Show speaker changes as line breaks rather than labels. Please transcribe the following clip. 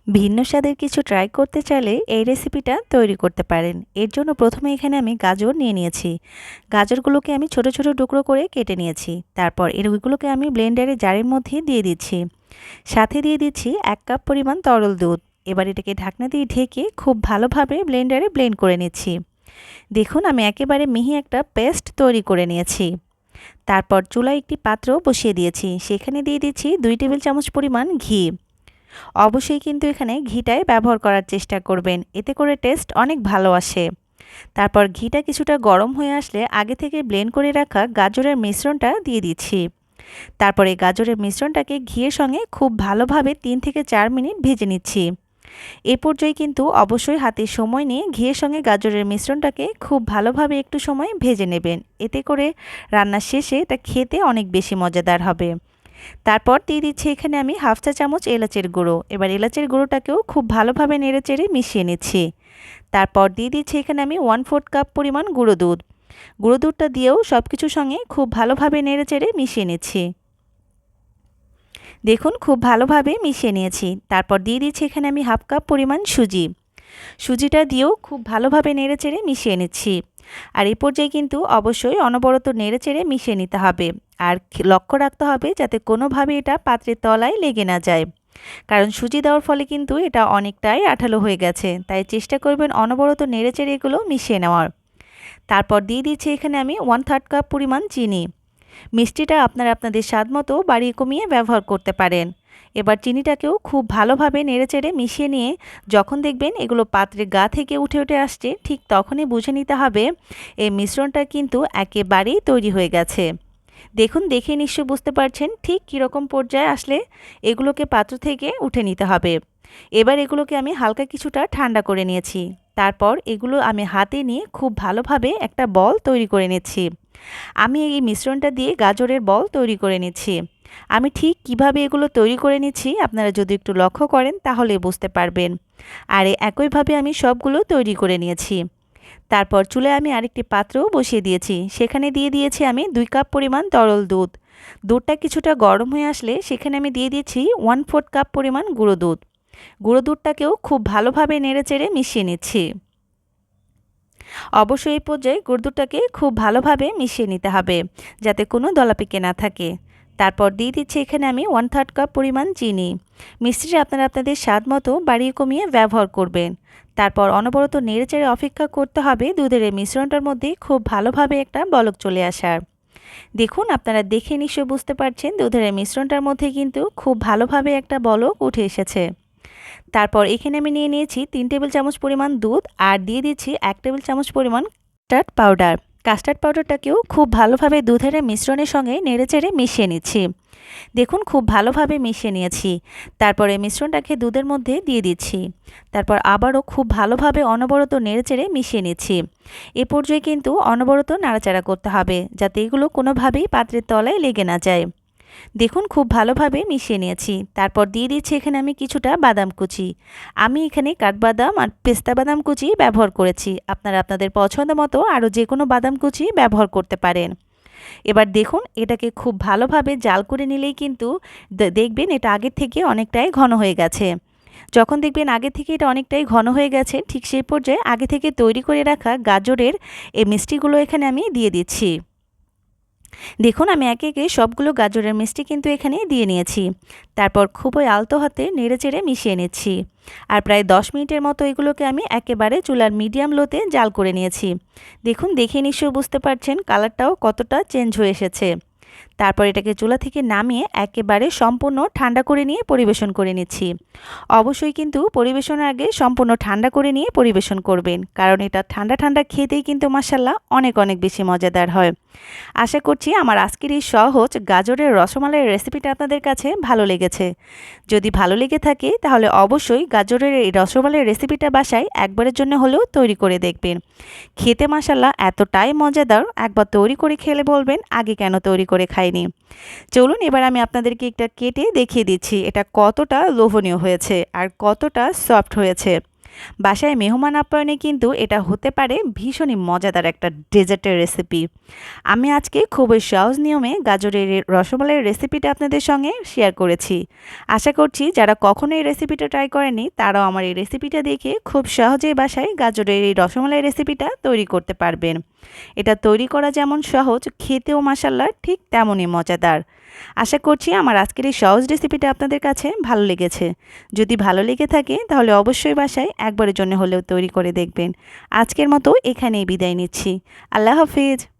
ভিন্ন স্বাদের কিছু ট্রাই করতে চাইলে এই রেসিপিটা তৈরি করতে পারেন। এর জন্য প্রথমে এখানে আমি গাজর নিয়ে নিয়েছি। গাজরগুলোকে আমি ছোট ছোট টুকরো করে কেটে নিয়েছি। তারপর ওইগুলোকে আমি ব্লেন্ডারে জারের মধ্যে দিয়ে দিচ্ছি। সাথে দিয়ে দিচ্ছি 1 কাপ পরিমাণ তরল দুধ। এবার এটাকে ঢাকনা দিয়ে ঢেকে খুব ভালোভাবে ব্লেন্ডারে ব্লেন্ড করে নিচ্ছি। দেখুন আমি একেবারে মিহি একটা পেস্ট তৈরি করে নিয়েছি। তারপর চুলায় একটি পাত্র বসিয়ে দিয়েছি। সেখানে দিয়ে দিচ্ছি 2 টেবিল চামচ পরিমাণ ঘি। অবশ্যই কিন্তু এখানে ঘিটাই ব্যবহার করার চেষ্টা করবেন, এতে করে টেস্ট অনেক ভালো আসে। তারপর ঘিটা কিছুটা গরম হয়ে আসলে আগে থেকে ব্লেন্ড করে রাখা গাজরের মিশ্রণটা দিয়ে দিচ্ছি। তারপর এই গাজরের মিশ্রণটাকে ঘিয়ের সঙ্গে খুব ভালোভাবে 3 থেকে 4 মিনিট ভেজে নিচ্ছি। এ পর্যায়ে কিন্তু অবশ্যই হাতে সময় নিয়ে ঘিয়ের সঙ্গে গাজরের মিশ্রণটাকে খুব ভালোভাবে একটু সময় ভেজে নেবেন, এতে করে রান্নার শেষে এটা খেতে অনেক বেশি মজাদার হবে। তারপর দিয়ে দিচ্ছি এখানে আমি হাফ চা চামচ এলাচের গুঁড়ো। এবার এলাচের গুঁড়োটাকেও খুব ভালোভাবে নেড়েচেড়ে মিশিয়ে নিচ্ছি। তারপর দিয়ে দিচ্ছি এখানে আমি 1/4 কাপ পরিমাণ গুঁড়ো দুধ। গুঁড়ো দুধটা দিয়েও সব কিছুর সঙ্গে খুব ভালোভাবে নেড়েচেড়ে মিশিয়ে নিচ্ছি। দেখুন খুব ভালোভাবে মিশিয়ে নিয়েছি। তারপর দিয়ে দিচ্ছি এখানে আমি হাফ কাপ পরিমাণ সুজি। সুজিটা দিয়েও খুব ভালোভাবে নেড়েচেড়ে মিশিয়ে নিচ্ছি। আর এই পর্যায়ে কিন্তু অবশ্যই অনবরত নেড়েচেড়ে মিশিয়ে নিতে হবে। আর লক্ষ্য রাখতে হবে যাতে কোনোভাবে এটা পাত্রের তলায় লেগে না যায়, কারণ সুজি দেওয়ার ফলে কিন্তু এটা অনেকটাই আঠালো হয়ে গেছে, তাই চেষ্টা করবেন অনবরত নেড়েচেড়ে এগুলো মিশিয়ে নেওয়ার। তারপর দিয়ে দিচ্ছি এখানে আমি 1/3 কাপ পরিমাণ চিনি। মিষ্টিটা আপনারা আপনাদের স্বাদ মতো বাড়িয়ে কমিয়ে ব্যবহার করতে পারেন। এবার চিনিটাকেও খুব ভালোভাবে নেড়েচেড়ে মিশিয়ে নিয়ে যখন দেখবেন এগুলো পাত্রের গা থেকে উঠে উঠে আসছে, ঠিক তখনই বুঝে নিতে হবে এই মিশ্রণটা কিন্তু একেবারেই তৈরি হয়ে গেছে। দেখুন দেখে নিশ্চয়ই বুঝতে পারছেন ঠিক কীরকম পর্যায়ে আসলে এগুলোকে পাত্র থেকে উঠে নিতে হবে। এবার এগুলোকে আমি হালকা কিছুটা ঠান্ডা করে নিয়েছি। তারপর এগুলো আমি হাতে নিয়ে খুব ভালোভাবে একটা বল তৈরি করে নিচ্ছি। আমি এই মিশ্রণটা দিয়ে গাজরের বল তৈরি করে নিচ্ছি। আমি ঠিক কিভাবে এগুলো তৈরি করে নিচ্ছি আপনারা যদি একটু লক্ষ্য করেন তাহলে বুঝতে পারবেন। আর একইভাবে আমি সবগুলো তৈরি করে নিয়েছি। তারপর চুলায় আমি আরেকটি পাত্রও বসিয়ে দিয়েছি। সেখানে দিয়ে দিয়েছি আমি 2 কাপ পরিমাণ তরল দুধ। দুধটা কিছুটা গরম হয়ে আসলে সেখানে আমি দিয়ে দিয়েছি 1/4 কাপ পরিমাণ গুঁড়ো দুধ। গুঁড়ো দুধটাকেও খুব ভালোভাবে নেড়েচেড়ে মিশিয়ে নিচ্ছি। অবশ্যই এই পর্যায়ে গুঁড়ো দুধটাকে খুব ভালোভাবে মিশিয়ে নিতে হবে, যাতে কোনো দলাপিকে না থাকে। তারপর দিয়ে দিচ্ছি এখানে আমি 1/3 কাপ পরিমাণ চিনি। মিষ্টিটা আপনারা আপনাদের স্বাদ মতো বাড়িয়ে কমিয়ে ব্যবহার করবেন। তারপর অনবরত নেড়েচেড়ে অপেক্ষা করতে হবে দুধের এই মিশ্রণটার মধ্যে খুব ভালোভাবে একটা বলক চলে আসার। দেখুন আপনারা দেখে নিশ্চয়ই বুঝতে পারছেন দুধের এই মিশ্রণটার মধ্যে কিন্তু খুব ভালোভাবে একটা বলক উঠে এসেছে। তারপর এখানে আমি নিয়ে নিয়েছি 3 টেবিল চামচ পরিমাণ দুধ আর দিয়ে দিচ্ছি 1 টেবিল চামচ পরিমাণ কাস্টার্ড পাউডার। কাস্টার্ড পাউডারটাকেও খুব ভালোভাবে দুধের মিশ্রণের সঙ্গে নেড়েচেড়ে মিশিয়ে নিচ্ছি। দেখুন খুব ভালোভাবে মিশিয়ে নিয়েছি। তারপরে মিশ্রণটাকে দুধের মধ্যে দিয়ে দিচ্ছি। তারপর আবারও খুব ভালোভাবে অনবরত নেড়েচেড়ে মিশিয়ে নিচ্ছি। এ পর্যায়ে কিন্তু অনবরত নাড়াচাড়া করতে হবে, যাতে এগুলো কোনোভাবেই পাত্রের তলায় লেগে না যায়। দেখুন খুব ভালোভাবে মিশিয়ে নিয়েছি। তারপর দিয়ে দিচ্ছি এখানে আমি কিছুটা বাদাম কুচি। আমি এখানে কাঠবাদাম আর পেস্তা বাদাম কুচি ব্যবহার করেছি। আপনারা আপনাদের পছন্দ মতো আরও যে কোনো বাদাম কুচি ব্যবহার করতে পারেন। এবার দেখুন এটাকে খুব ভালোভাবে জাল করে নিলেই কিন্তু দেখবেন এটা আগের থেকে অনেকটাই ঘন হয়ে গেছে। যখন দেখবেন আগে থেকে এটা অনেকটাই ঘন হয়ে গেছে, ঠিক সেই পর্যায়ে আগে থেকে তৈরি করে রাখা গাজরের এই মিষ্টিগুলো এখানে আমি দিয়ে দিচ্ছি। দেখুন আমি একে একে সবগুলো গাজরের মিষ্টি কিন্তু এখানে দিয়ে নিয়েছি। তারপর খুবই আলতো হাতে নেড়েচেড়ে মিশিয়ে নিচ্ছি। আর প্রায় 10 মিনিটের মতো এগুলোকে আমি একেবারে চুলার মিডিয়াম লোতে জাল করে নিয়েছি। দেখুন দেখে নিশ্চয়ই বুঝতে পারছেন কালারটাও কতটা চেঞ্জ হয়ে এসেছে। তারপর এটাকে চুলা থেকে নামিয়ে একেবারে সম্পূর্ণ ঠান্ডা করে নিয়ে পরিবেশন করে নিচ্ছি। অবশ্যই কিন্তু পরিবেশনের আগে সম্পূর্ণ ঠান্ডা করে নিয়ে পরিবেশন করবেন, কারণ এটা ঠান্ডা ঠান্ডা খেতেই কিন্তু মাশাআল্লাহ অনেক অনেক বেশি মজাদার হয়। আশা করছি আমার আজকের এই সহজ গাজরের রসমালাইয়ের রেসিপিটা আপনাদের কাছে ভালো লেগেছে। যদি ভালো লেগে থাকে তাহলে অবশ্যই গাজরের এই রসমালাইয়ের রেসিপিটা বাসায় একবারের জন্য হলেও তৈরি করে দেখবেন। খেতে মাশাআল্লাহ এতটাই মজাদার, একবার তৈরি করে খেলে বলবেন আগে কেন তৈরি করে খাইনি। চলুন এবার আমি আপনাদেরকে একটা কেটে দেখিয়ে দিচ্ছি এটা কতটা লোভনীয় হয়েছে আর কতটা সফট হয়েছে। বাসায় মেহমান আপ্যায়নে কিন্তু এটা হতে পারে ভীষণই মজাদার একটা ডেজার্টের রেসিপি। আমি আজকে খুবই সহজ নিয়মে গাজরের রসমালাইয়ের রেসিপিটা আপনাদের সঙ্গে শেয়ার করেছি। আশা করছি যারা কখনো এই রেসিপিটা ট্রাই করেনি তারাও আমার এই রেসিপিটা দেখে খুব সহজেই বাসায় গাজরের এই রসমালাই রেসিপিটা তৈরি করতে পারবেন। এটা তৈরি করা যেমন সহজ, খেতেও মাশাআল্লাহ ঠিক তেমনই মজাদার। আশা করছি আমার আজকের এই সহজ রেসিপিটা আপনাদের কাছে ভালো লেগেছে। যদি ভালো লেগে থাকে তাহলে অবশ্যই বাসায় একবারের জন্য হলেও তৈরি করে দেখবেন। আজকের মতো এখানেই বিদায় নিচ্ছি। আল্লাহ হাফিজ।